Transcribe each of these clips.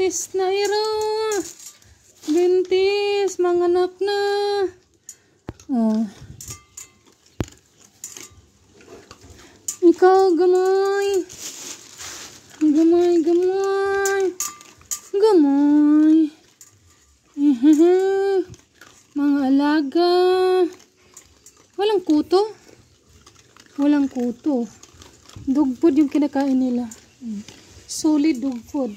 buntis na iro. Buntis, manganak na. Oh. Ikaw, gamay. Gamay, gamay. Gamay. Mga alaga. Walang kuto. Walang kuto. Dog food yung kinakain nila. Solid dog food.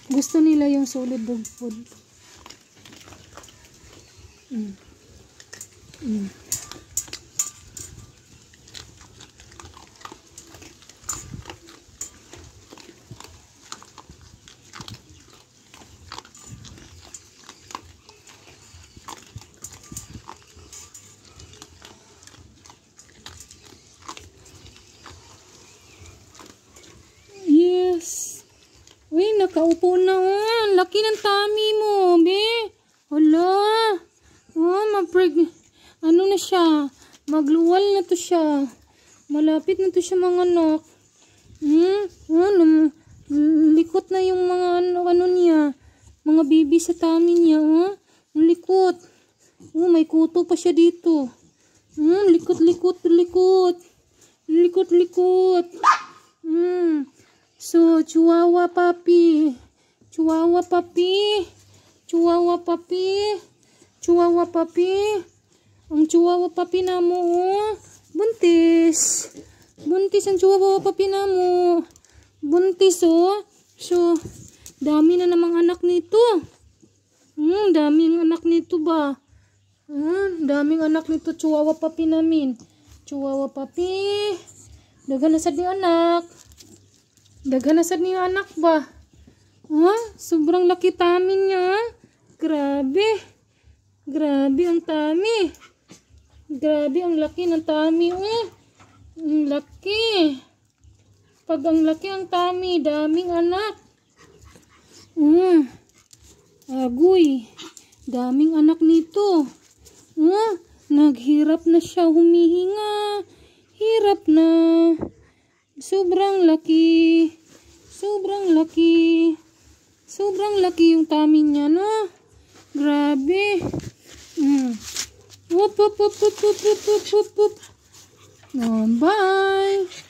Gusto nila yung solid dog food. Yes. Uy, nakaupo na. Laki ng tummy mo, be. Hala. Ano na siya? Magluwal na to siya. Malapit na to siya mga anak. Likot na yung mga ano niya. Mga baby sa tummy niya. Likot. May kuto pa siya dito. Likot, likot, likot. Likot, likot. So, chihuahua puppy. Chihuahua puppy. Chihuahua puppy. Chihuahua puppy. Ang chihuahua puppy na mo, buntis. Buntis ang chihuahua puppy na mo. Buntis, So, dami na namang anak nito. Daming anak nito ba? Daming anak nito, chihuahua puppy namin. Chihuahua puppy. Dagan na sad ni anak. Dagan na sad ni anak ba? Sobrang laki tummy niya. Grabe. Grabe ang tummy. Grabe ang laki ng tummy. Ang laki. Pag ang laki ang tummy, daming anak. Agoy. Daming anak nito. Naghirap na siya humihinga. Hirap na. Sobrang laki. Sobrang laki. Sobrang laki yung tummy niya, no? Grabe. Whoop, whoop, whoop, whoop, whoop, whoop, whoop, whoop. Bye.